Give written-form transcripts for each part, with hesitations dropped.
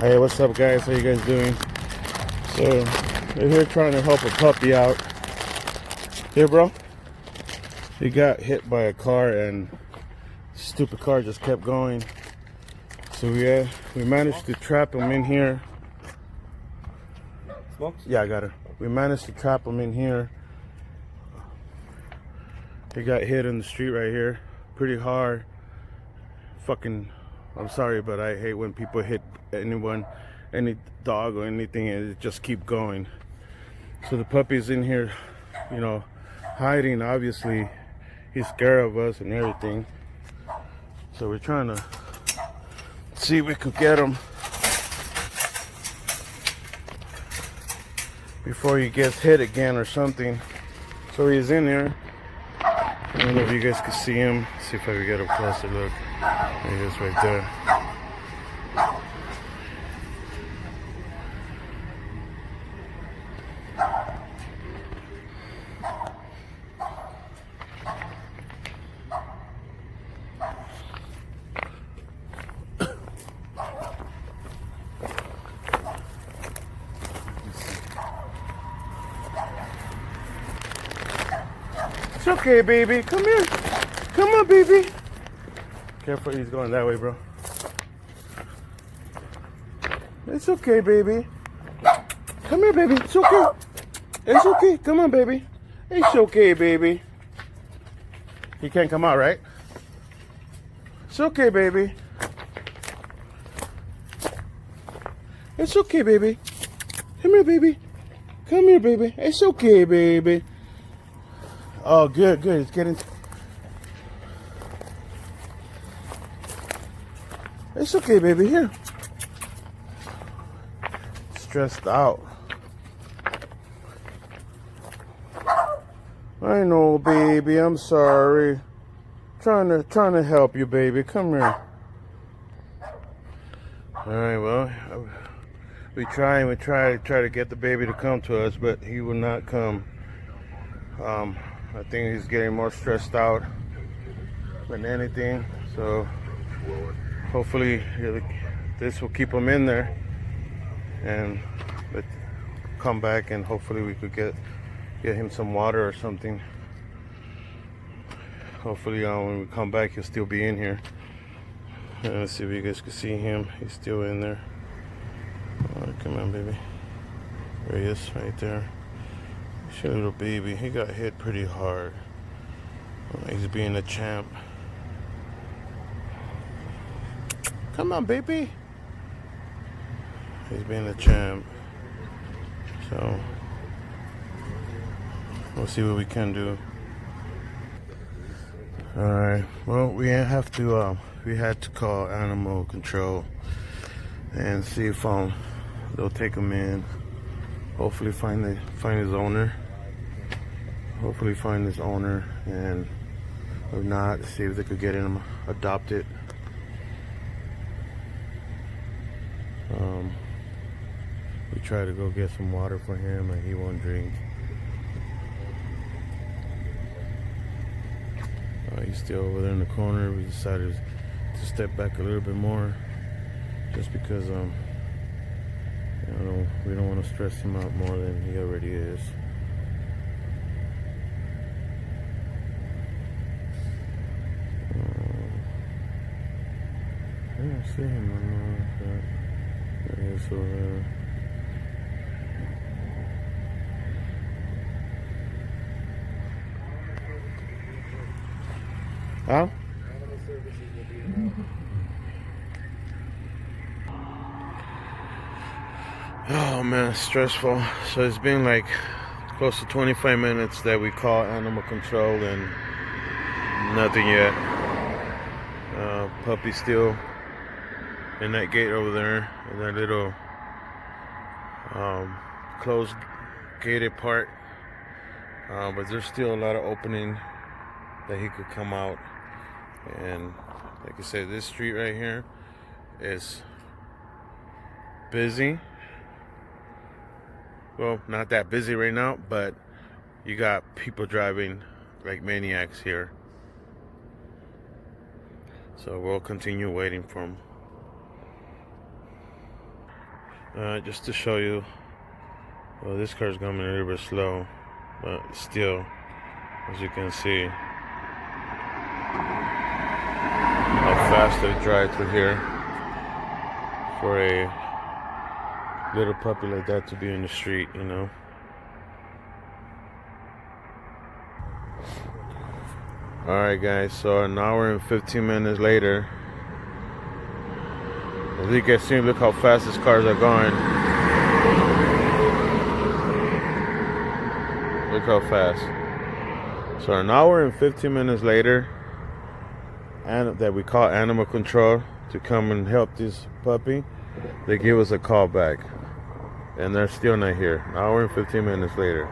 Hey, what's up, guys? How you guys doing? So, we're here trying to help a puppy out. Here, bro. He got hit by a car, and stupid car just kept going. So we managed to trap him in here. Smokes? Yeah, I got it. We managed to trap him in here. He got hit in the street right here, pretty hard. I'm sorry, but I hate when people hit anyone, any dog or anything, and it just keep going. So the puppy's in here, hiding. Obviously, he's scared of us and everything. So we're trying to see if we could get him before he gets hit again or something. So he's in here. I don't know if you guys can see him. See if I can get a closer look. There he is right there. It's okay, baby. Come here. Come on, baby. Careful, he's going that way, bro. It's okay, baby. Come here, baby. It's okay. It's okay. Come on, baby. It's okay, baby. He can't come out, right? It's okay, baby. It's okay, baby. Come here, baby. Come here, baby. It's okay, baby. Oh, good, good. It's getting... It's okay, baby. Here. Stressed out. I know, baby. I'm sorry. Trying to help you, baby. Come here. All right. Well, we try to get the baby to come to us, but he will not come. I think he's getting more stressed out than anything. So hopefully this will keep him in there, and come back, and hopefully we could get him some water or something. Hopefully when we come back he'll still be in here. Let's see if you guys can see him. He's still in there. Oh, come on, baby. There he is, right there. He's a little baby. He got hit pretty hard. He's being a champ. Come on, baby. He's being a champ. So we'll see what we can do. All right. Well, we had to call animal control and see if they'll take him in. Hopefully find his owner. Hopefully find his owner, and if not, see if they could get him adopted. We try to go get some water for him, and he won't drink. He's still over there in the corner. We decided to step back a little bit more, just because we don't want to stress him out more than he already is. I don't see him anymore. There he is over there. Huh? Oh man, stressful. So it's been like close to 25 minutes that we call animal control, and nothing yet. Puppy's still in that gate over there, in that little closed gated part. But there's still a lot of opening that he could come out. And like I said, this street right here is busy. Well, not that busy right now, but you got people driving like maniacs here. So we'll continue waiting for him. Just to show you. Well, this car's going a little bit slow, but still, as you can see, how fast they drive through here for a little puppy like that to be in the street, you know. Alright guys, so an hour and 15 minutes later, as you can see, look how fast these cars are going. Look how fast. So an hour and 15 minutes later, and that we call animal control to come and help this puppy, they give us a call back. And they're still not here. An hour and 15 minutes later.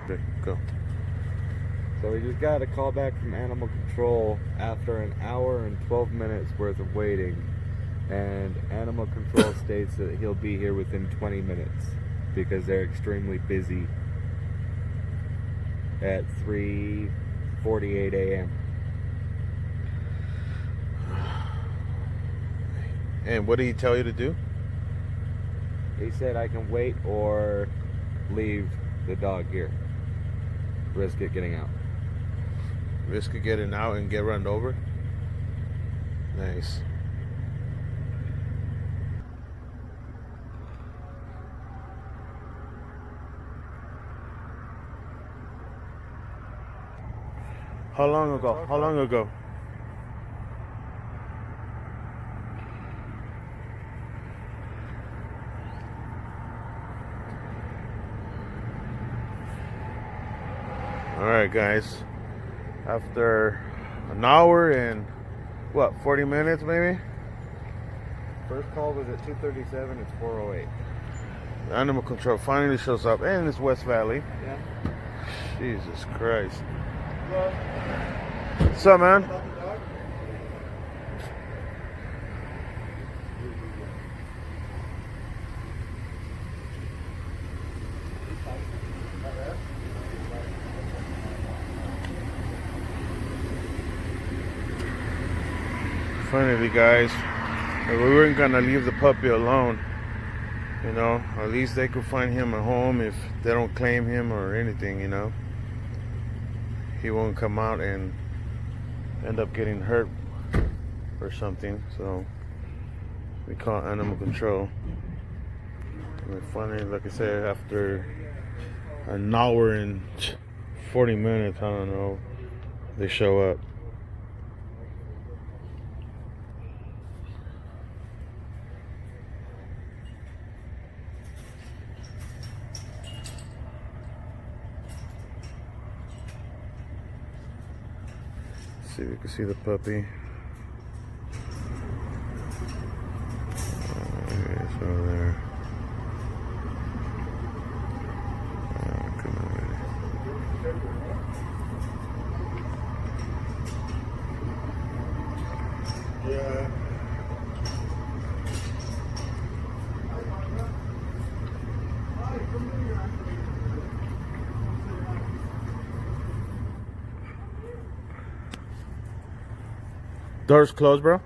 Okay, go. So we just got a call back from Animal Control after an hour and 12 minutes worth of waiting. And Animal Control states that he'll be here within 20 minutes because they're extremely busy at 3:48 a.m. And what did he tell you to do? He said I can wait or leave the dog here. Risk it getting out. Risk of getting out and get run over? Nice. How long ago? How long ago? Alright guys, after an hour and what, 40 minutes maybe? First call was at 2:37, it's 4:08. Animal Control finally shows up, and it's West Valley. Yeah. Jesus Christ. What's up, man? Finally, guys, we weren't gonna leave the puppy alone. You know, at least they could find him a home if they don't claim him or anything, you know. He won't come out and end up getting hurt or something. So we call Animal Control. And finally, like I said, after an hour and 40 minutes, I don't know, they show up. See if you can see the puppy. It's over there. Come on, really. Yeah. Doors closed, bro?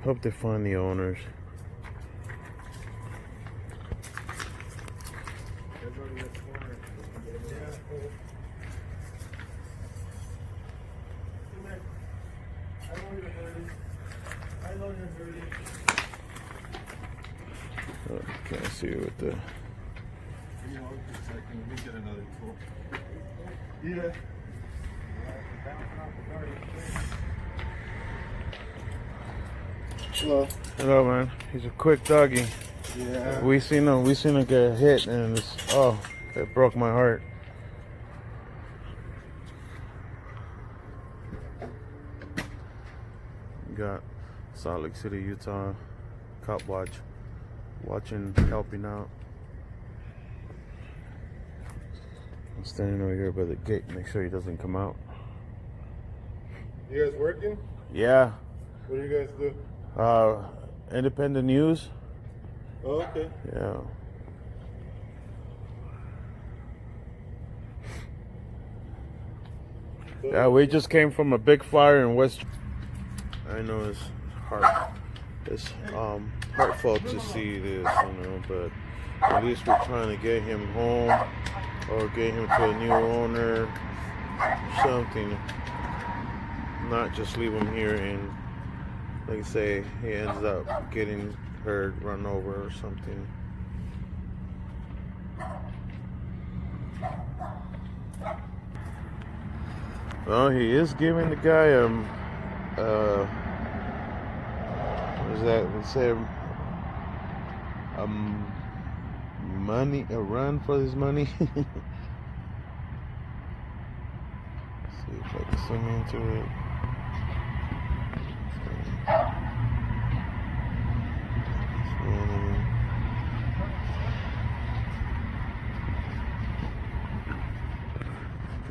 Hope they find the owners. Oh, can't see you with the. Yeah. Hello. Hello, man. He's a quick doggy. Yeah. We seen him get hit, and it's, oh, it broke my heart. got Salt Lake City, Utah Cop Watch watching, helping out. I'm standing over here by the gate, make sure he doesn't come out. You guys working? Yeah. What do you guys do? Independent News. Oh, okay. Yeah. So, Yeah, we just came from a big fire in West. I know it's heartfelt to see this, but at least we're trying to get him home or get him to a new owner, something. Not just leave him here and, like I say, he ends up getting hurt, run over or something. Well, he is giving the guy what is that? Let's say a run for his money. See if I can zoom into it.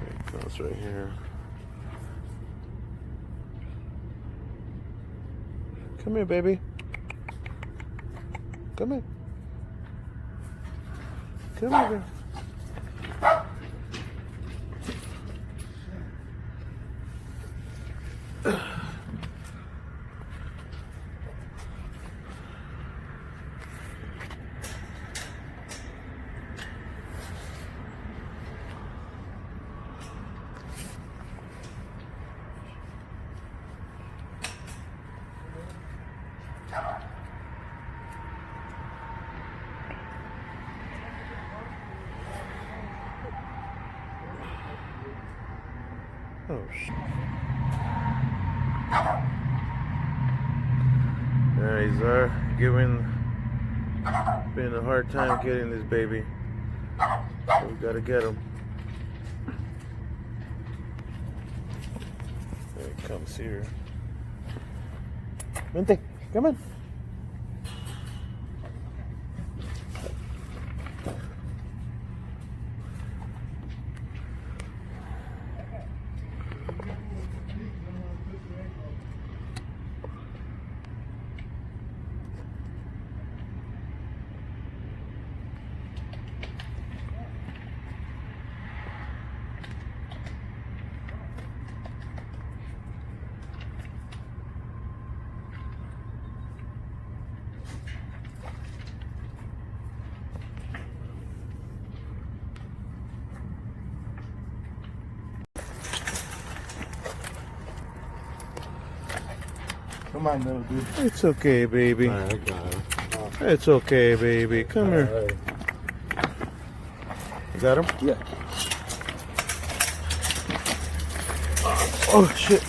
It goes right here. Come here, baby. Come here. Come here, girl. Oh, yeah, he's been a hard time getting this baby. So we gotta get him. There he comes here. Vente, come on. come on, little dude. It's okay, baby. Alright, I got him. It's okay, baby. Come here. Alright. You got him? Yeah. Oh, shit.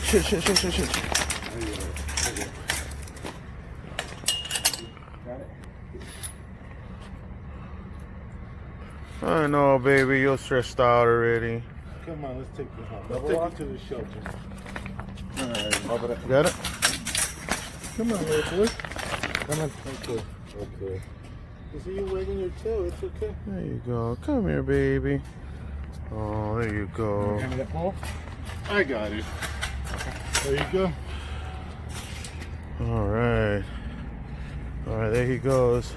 I know, baby. You're stressed out already. Come on, let's take you home. Let's take you to the shelter. Alright, Got it? Come on, little boy. come on. Okay. Okay. You see you wagging your tail. It's okay. There you go. Come here, baby. Oh, there you go. Hand me that pole. I got it. There you go. All right. All right, there he goes.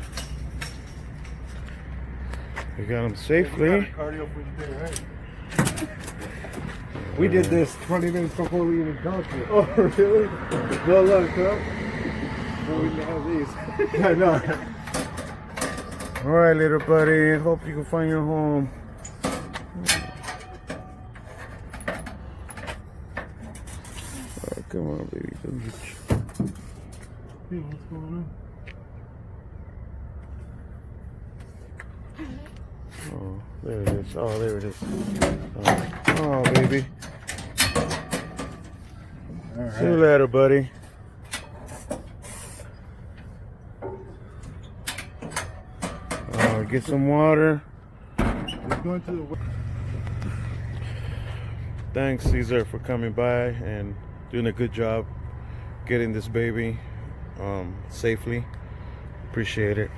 We got him safely. Cardio for the day, right? We did this 20 minutes before we even got here. Oh, really? Well, look, huh? Before we even have these. I know. All right, little buddy. Hope you can find your home. All right, come on, baby. Come get you. Hey, what's going on? Oh, there it is. Oh, there it is. Oh, baby. All See you later, buddy. Get some water. We're going to the... Thanks, Caesar, for coming by and doing a good job getting this baby safely. Appreciate it.